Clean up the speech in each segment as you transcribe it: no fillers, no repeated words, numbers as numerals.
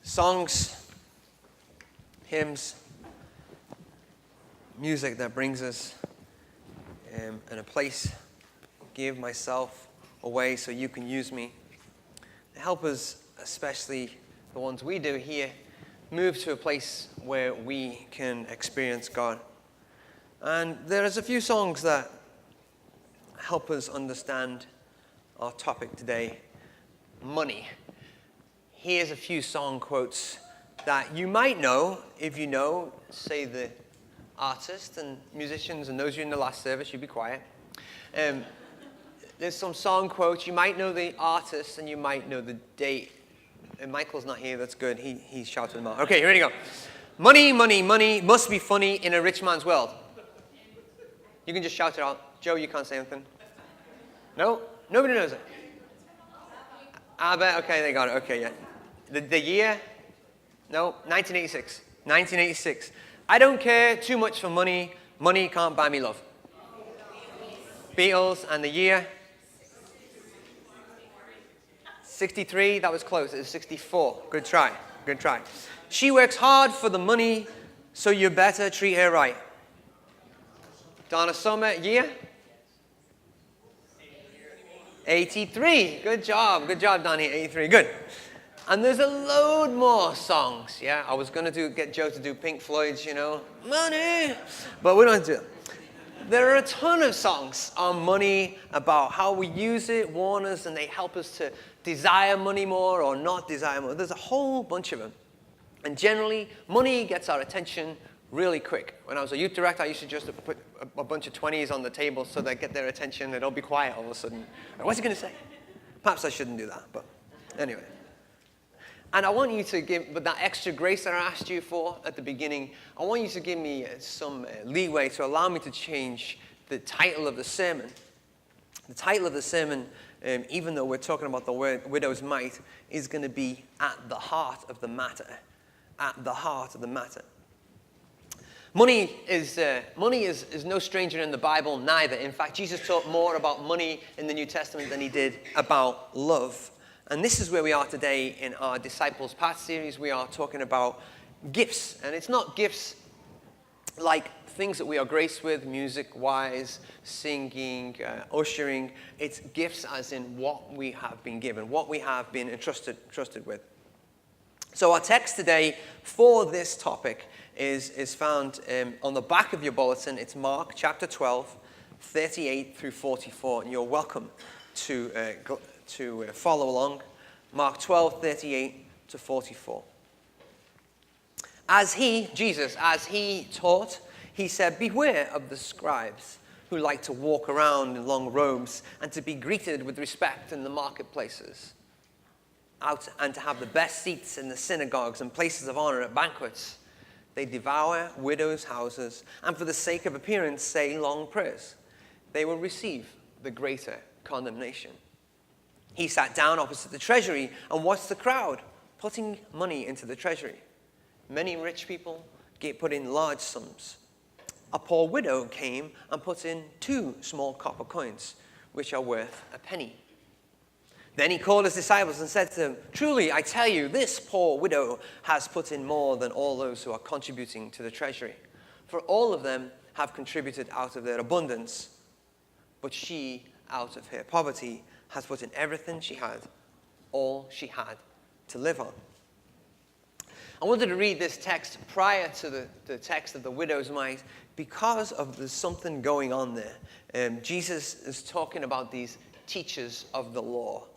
Songs, hymns, music that brings us in a place, give myself away so you can use me. Help us, especially the ones we do here, move to a place where we can experience God. And there's a few songs that help us understand our topic today, money. Here's a few song quotes that you might know. If you know, say the artist and musicians, and those of you in the last service, you be quiet. There's some song quotes. You might know the artist and you might know the date. And Michael's not here, that's good. He's shouting them out. Okay, here we go. Money, money, money must be funny in a rich man's world. You can just shout it out. Joe, you can't say anything. No? Nobody knows it. I bet, okay, they got it. Okay, yeah. The year? No, 1986. 1986. I don't care too much for money. Money can't buy me love. Beatles. And the year? 63. That was close. It was 64. Good try. Good try. She works hard for the money, so you better treat her right. Donna Summer. Year? 83. Good job. Good job, Donnie. 83. Good. And there's a load more songs. Yeah, I was going to get Joe to do Pink Floyd's, money. But we don't do it. There are a ton of songs on money, about how we use it, warn us, and they help us to desire money more or not desire more. There's a whole bunch of them. And generally, money gets our attention really quick. When I was a youth director, I used to just put a bunch of 20s on the table so they get their attention. They'd all be quiet all of a sudden. What's he going to say? Perhaps I shouldn't do that, but anyway. And I want you to give, but that extra grace that I asked you for at the beginning, I want you to give me some leeway to allow me to change the title of the sermon. The title of the sermon, even though we're talking about the widow's mite, is going to be at the heart of the matter. At the heart of the matter. Money is no stranger in the Bible, neither. In fact, Jesus taught more about money in the New Testament than he did about love. And this is where we are today in our Disciples Path series. We are talking about gifts. And it's not gifts like things that we are graced with, music-wise, singing, ushering. It's gifts as in what we have been given, what we have been entrusted with. So our text today for this topic is found on the back of your bulletin. It's Mark chapter 12, 38 through 44. And you're welcome to follow along. Mark 12, 38 to 44. Jesus, as he taught, he said, "Beware of the scribes who like to walk around in long robes and to be greeted with respect in the marketplaces, and to have the best seats in the synagogues and places of honor at banquets. They devour widows' houses, and for the sake of appearance say long prayers. They will receive the greater condemnation." He sat down opposite the treasury and watched the crowd putting money into the treasury. Many rich people put in large sums. A poor widow came and put in 2 small copper coins, which are worth a penny. Then he called his disciples and said to them, "Truly, I tell you, this poor widow has put in more than all those who are contributing to the treasury. For all of them have contributed out of their abundance, but she, out of her poverty, has put in everything she had, all she had to live on." I wanted to read this text prior to the text of the widow's mite because there's something going on there. Jesus is talking about these teachers of the law.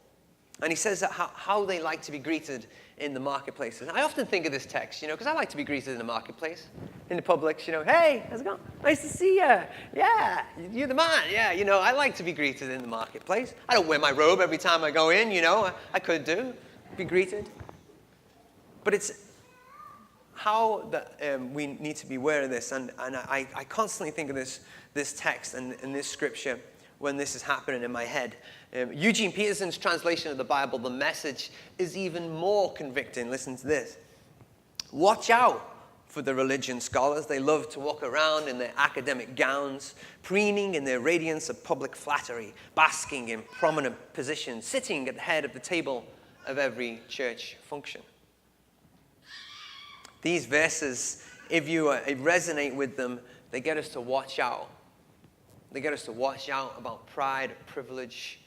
And he says that how they like to be greeted in the marketplaces. I often think of this text, because I like to be greeted in the marketplace, in the public, "Hey, how's it going? Nice to see you. Yeah, you're the man. Yeah, I like to be greeted in the marketplace. I don't wear my robe every time I go in, I could be greeted. But it's how that we need to be aware of this. And I constantly think of this text and this scripture when this is happening in my head. Eugene Peterson's translation of the Bible, The Message, is even more convicting. Listen to this. "Watch out for the religion scholars. They love to walk around in their academic gowns, preening in their radiance of public flattery, basking in prominent positions, sitting at the head of the table of every church function. These verses, if you resonate with them, they get us to watch out. They get us to watch out about pride, privilege,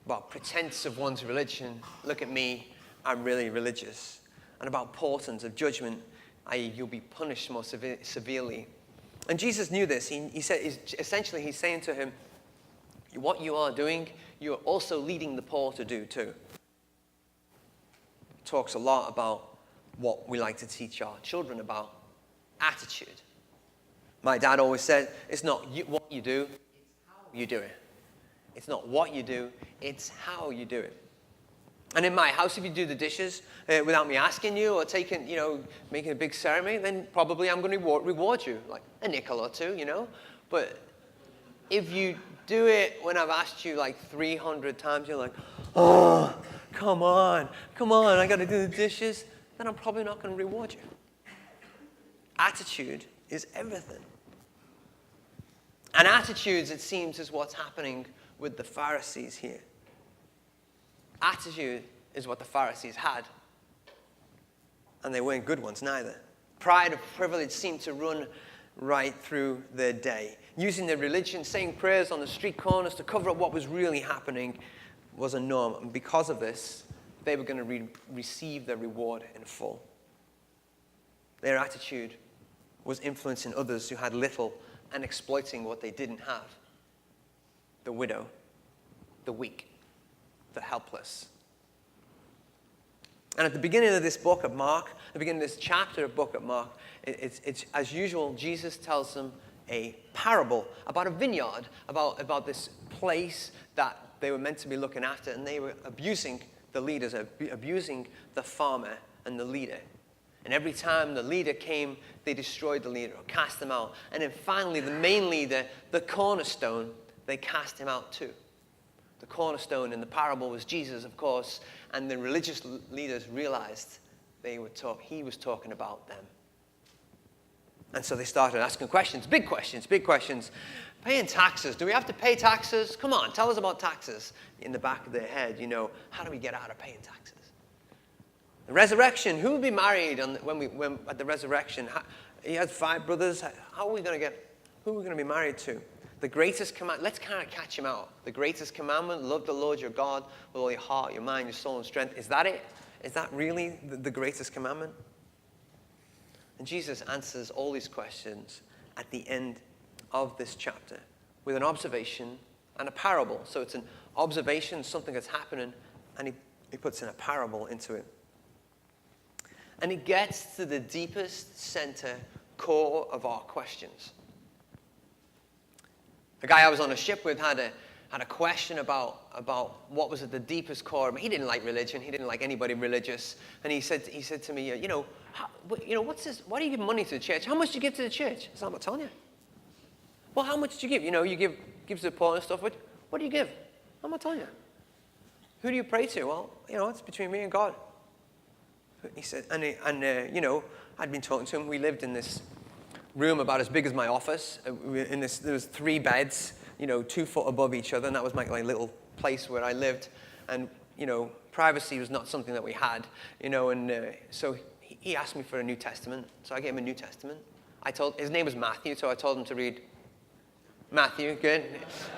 about pretense of one's religion. Look at me, I'm really religious. And about portents of judgment, i.e. you'll be punished more severely. And Jesus knew this. He said, essentially, he's saying to him, what you are doing, you're also leading the poor to do too. He talks a lot about what we like to teach our children about, attitude. My dad always said, it's not what you do, it's how you do it. It's not what you do, it's how you do it. And in my house, if you do the dishes without me asking you or making a big ceremony, then probably I'm going to reward you, like a nickel or two, But if you do it when I've asked you like 300 times, you're like, oh, come on, I got to do the dishes, then I'm probably not going to reward you. Attitude is everything. And attitudes, it seems, is what's happening with the Pharisees here. Attitude is what the Pharisees had. And they weren't good ones neither. Pride and privilege seemed to run right through their day. Using their religion, saying prayers on the street corners to cover up what was really happening was a norm. And because of this, they were going to receive their reward in full. Their attitude was influencing others who had little and exploiting what they didn't have. The widow, the weak, the helpless. And at the beginning of this book of Mark, the beginning of this chapter of book of Mark, it's as usual, Jesus tells them a parable about a vineyard, about this place that they were meant to be looking after, and they were abusing the leaders, abusing the farmer and the leader. And every time the leader came, they destroyed the leader or cast them out. And then finally, the main leader, the cornerstone, they cast him out too. The cornerstone in the parable was Jesus, of course, and the religious leaders realized he was talking about them. And so they started asking questions, big questions. Paying taxes. Do we have to pay taxes? Come on, tell us about taxes. In the back of their head, how do we get out of paying taxes? The resurrection, who will be married when at the resurrection? He had 5 brothers. Who are we going to be married to? The greatest command, let's kind of catch him out. The greatest commandment, love the Lord your God with all your heart, your mind, your soul, and strength. Is that it? Is that really the greatest commandment? And Jesus answers all these questions at the end of this chapter with an observation and a parable. So it's an observation, something that's happening, and he puts in a parable into it. And it gets to the deepest center core of our questions. The guy I was on a ship with had a question about what was at the deepest core. He didn't like religion. He didn't like anybody religious. And he said to me, what's this? Why do you give money to the church? How much do you give to the church? I said, I'm not telling you. Well, how much do you give? You give to the poor and stuff. What do you give? I'm not telling you. Who do you pray to? Well, it's between me and God. He said, I'd been talking to him. We lived in this room about as big as my office. There was 3 beds, 2 foot above each other, and that was my little place where I lived. And privacy was not something that we had, so he asked me for a New Testament. So I gave him a New Testament. His name was Matthew, so I told him to read Matthew. Good.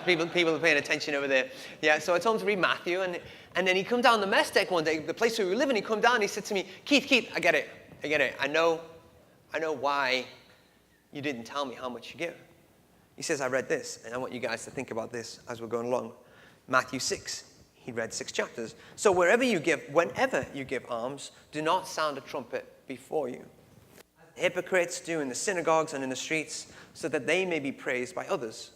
People are paying attention over there. Yeah. So I told him to read Matthew, and then he come down the mess deck one day, the place where we were living. He come down. And he said to me, Keith, I get it. I know why you didn't tell me how much you give. He says, I read this, and I want you guys to think about this as we're going along. Matthew 6. He read 6 chapters. So whenever you give alms, do not sound a trumpet before you. Hypocrites do in the synagogues and in the streets, so that they may be praised by others.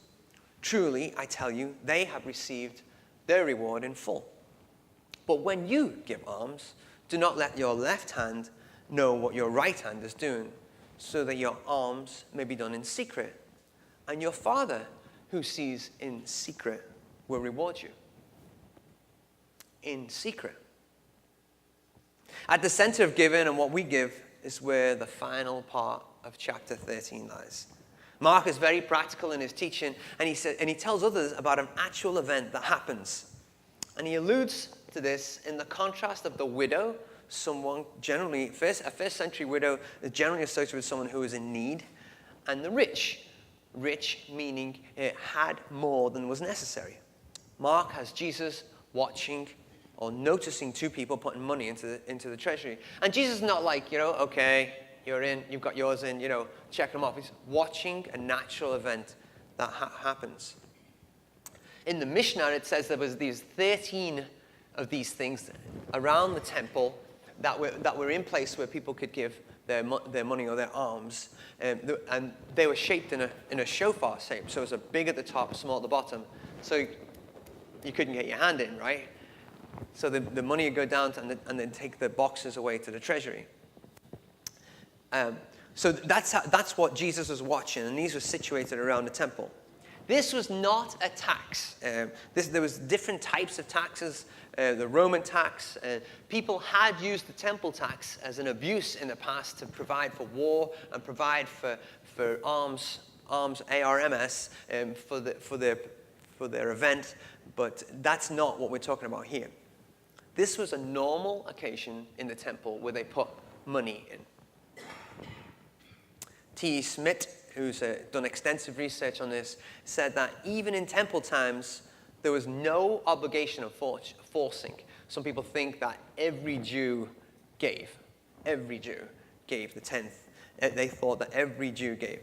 Truly, I tell you, they have received their reward in full. But when you give alms, do not let your left hand know what your right hand is doing, so that your alms may be done in secret. And your Father, who sees in secret, will reward you. In secret. At the center of giving and what we give is where the final part of chapter 13 lies. Mark is very practical in his teaching, and he tells others about an actual event that happens. And he alludes to this in the contrast of the widow someone generally, a first century widow is generally associated with someone who is in need. And the rich meaning it had more than was necessary. Mark has Jesus watching or noticing two people putting money into the treasury. And Jesus is not like, okay, you're in, you've got yours in, check them off. He's watching a natural event that happens. In the Mishnah, it says there was these 13 of these things around the temple that were in place where people could give their money or their alms. And they were shaped in a shofar shape. So it was a big at the top, small at the bottom. So you couldn't get your hand in, right? So the money would go down and then take the boxes away to the treasury. So that's what Jesus was watching, and these were situated around the temple. This was not a tax. There was different types of taxes. The Roman tax. People had used the temple tax as an abuse in the past to provide for war and provide for arms, ARMS, for their event. But that's not what we're talking about here. This was a normal occasion in the temple where they put money in. T.E. Smith, who's done extensive research on this, said that even in temple times, there was no obligation of forcing. Some people think that every Jew gave the tenth. They thought that every Jew gave.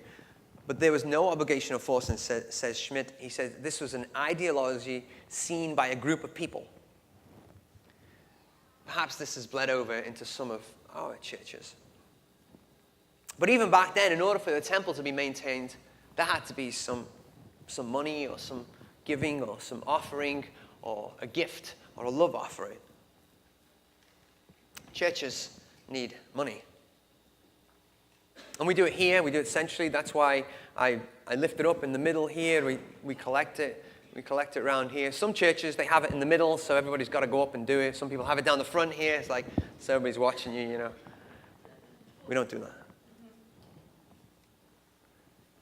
But there was no obligation of forcing, says Schmidt. He says this was an ideology seen by a group of people. Perhaps this has bled over into some of our churches. But even back then, in order for the temple to be maintained, there had to be some money or some giving or some offering or a gift or a love offering. Churches need money. And we do it here, we do it centrally. That's why I lift it up in the middle here. We collect it. We collect it around here. Some churches, they have it in the middle, so everybody's got to go up and do it. Some people have it down the front here. It's like, so everybody's watching you, We don't do that.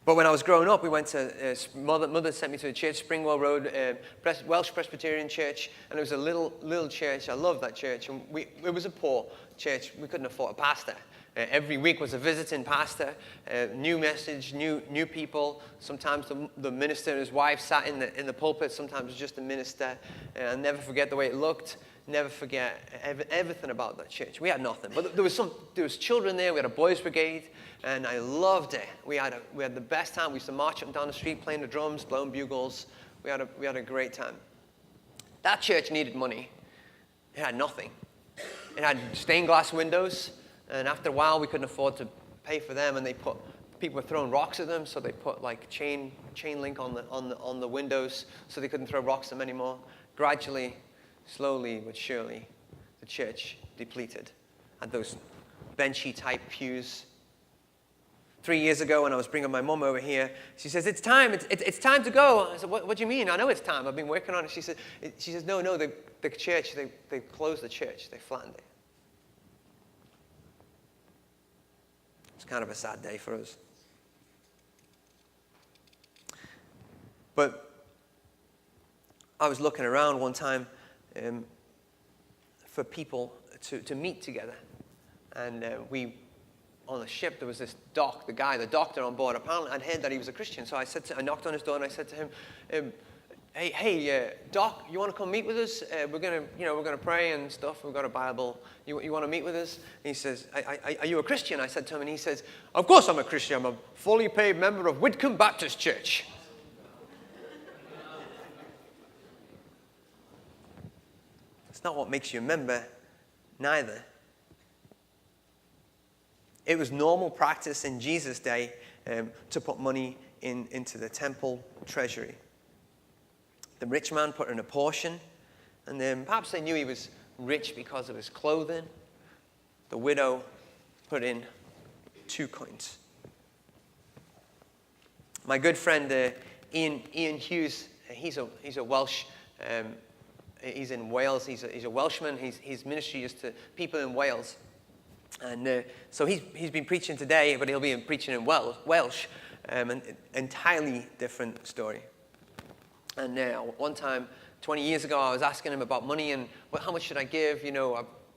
But when I was growing up, we went to, mother sent me to a church, Springwell Road, Welsh Presbyterian Church, and it was a little church. I loved that church. And it was a poor church. We couldn't afford a pastor. Every week was a visiting pastor, new message, new people. Sometimes the minister and his wife sat in the pulpit. Sometimes it was just the minister. And I'll never forget the way it looked. Never forget everything about that church. We had nothing, but there was children there. We had a boys' brigade, and I loved it. We had the best time. We used to march up and down the street playing the drums, blowing bugles. We had a great time. That church needed money. It had nothing. It had stained glass windows, and after a while we couldn't afford to pay for them, and people were throwing rocks at them, so they put like chain link on the windows, so they couldn't throw rocks at them anymore. Gradually, slowly but surely, the church depleted. Had those benchy type pews. 3 years ago, when I was bringing my mom over here, she says, "It's time. It's time to go." I said, "What do you mean? I know it's time. I've been working on it." She says, "No. The church. They closed the church. They flattened it." It's kind of a sad day for us. But I was looking around one time for people to meet together, and on the ship, there was this the doctor on board. Apparently, I'd heard that he was a Christian, so I knocked on his door and I said to him, "Hey, Doc, you want to come meet with us? We're gonna pray and stuff. We've got a Bible. You want to meet with us?" And he says, "Are you a Christian?" I said to him, and he says, "Of course I'm a Christian. I'm a fully paid member of Whitcomb Baptist Church." It's not what makes you a member, neither. It was normal practice in Jesus' day to put money into the temple treasury. The rich man put in a portion, and then perhaps they knew he was rich because of his clothing. The widow put in 2 coins. My good friend Ian Hughes, he's a Welsh. He's in Wales. He's a Welshman. His ministry is to people in Wales. And so he's been preaching today, but he'll be preaching in Welsh, an entirely different story. And one time, 20 years ago, I was asking him about money and how much should I give?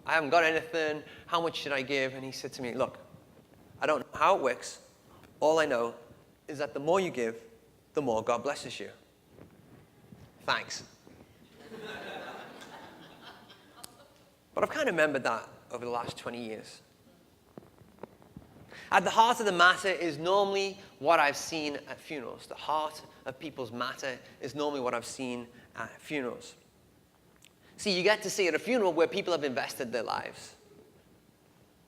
I haven't got anything. How much should I give? And he said to me, look, I don't know how it works. All I know is that the more you give, the more God blesses you. Thanks. But I've kind of remembered that over the last 20 years. At the heart of the matter is normally what I've seen at funerals. The heart of people's matter is normally what I've seen at funerals. See, you get to see at a funeral where people have invested their lives.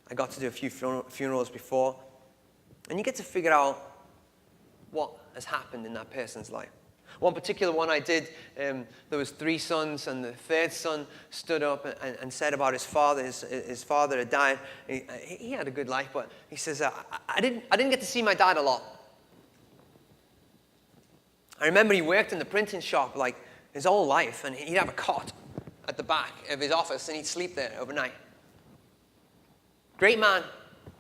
I got to do a few funerals before, and you get to figure out what has happened in that person's life. One particular one I did, there was 3 sons, and the 3rd son stood up and said about his father. His father had died. He had a good life, but he says, I didn't get to see my dad a lot. I remember he worked in the printing shop like his whole life, and he'd have a cot at the back of his office, and he'd sleep there overnight. Great man.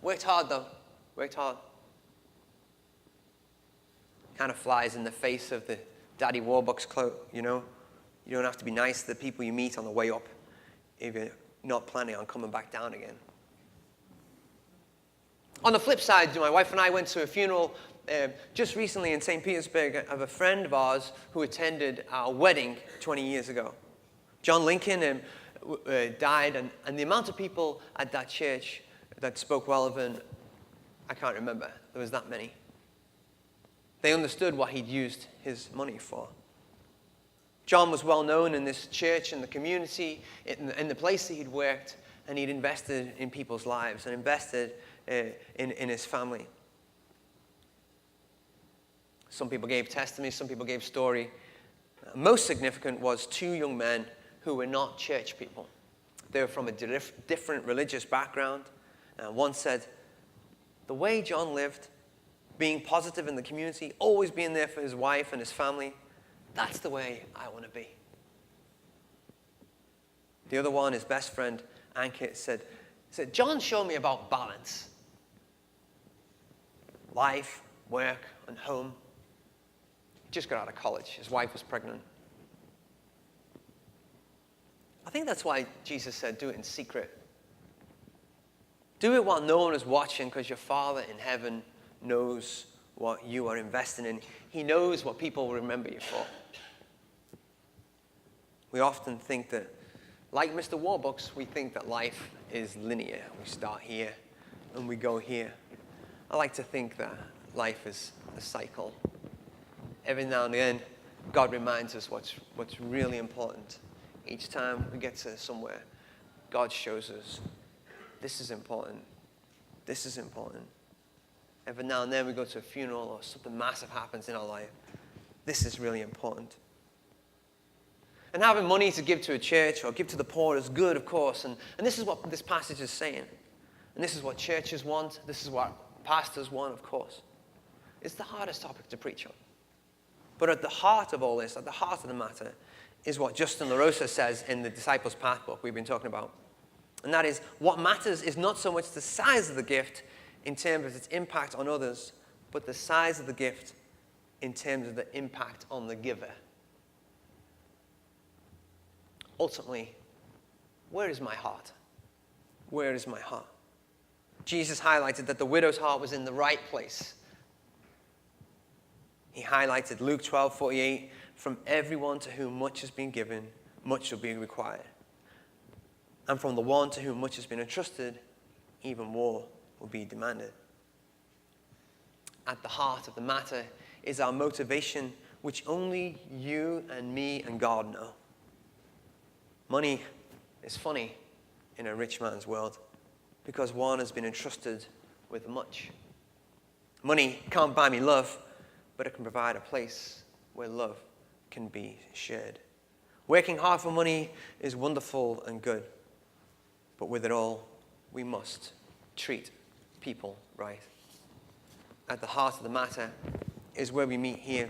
Worked hard, though. Worked hard. Kind of flies in the face of the Daddy Warbucks quote, you know. You don't have to be nice to the people you meet on the way up if you're not planning on coming back down again. On the flip side, my wife and I went to a funeral just recently in St. Petersburg of a friend of ours who attended our wedding 20 years ago. John Lincoln died, and the amount of people at that church that spoke well of him, I can't remember. There was that many. They understood what he'd used his money for. John was well known in this church, in the community, in the place that he'd worked, and he'd invested in people's lives and invested in his family. Some people gave testimony, some people gave story. Most significant was 2 young men who were not church people. They were from a different religious background. And one said, the way John lived, being positive in the community, always being there for his wife and his family, that's the way I want to be. The other one, his best friend, Ankit, said, John showed me about balance. Life, work, and home. He just got out of college. His wife was pregnant. I think that's why Jesus said, do it in secret. Do it while no one is watching, because your Father in heaven knows what you are investing in. He knows what people will remember you for. We often think that, like Mr. Warbucks, we think that life is linear. We start here and we go here. I like to think that life is a cycle. Every now and then, God reminds us what's really important. Each time we get to somewhere, God shows us, this is important. This is important. Every now and then we go to a funeral or something massive happens in our life. This is really important. And having money to give to a church or give to the poor is good, of course. And this is what this passage is saying. And this is what churches want. This is what pastors want, of course. It's the hardest topic to preach on. But at the heart of all this, at the heart of the matter, is what Justin LaRosa says in the Disciples' Path book we've been talking about. And that is, what matters is not so much the size of the gift in terms of its impact on others, but the size of the gift in terms of the impact on the giver. Ultimately, where is my heart? Where is my heart? Jesus highlighted that the widow's heart was in the right place. He highlighted Luke 12:48, from everyone to whom much has been given, much will be required. And from the one to whom much has been entrusted, even more will be demanded. At the heart of the matter is our motivation, which only you and me and God know. Money is funny in a rich man's world because one has been entrusted with much. Money can't buy me love, but it can provide a place where love can be shared. Working hard for money is wonderful and good, but with it all, we must treat people right. At the heart of the matter is where we meet here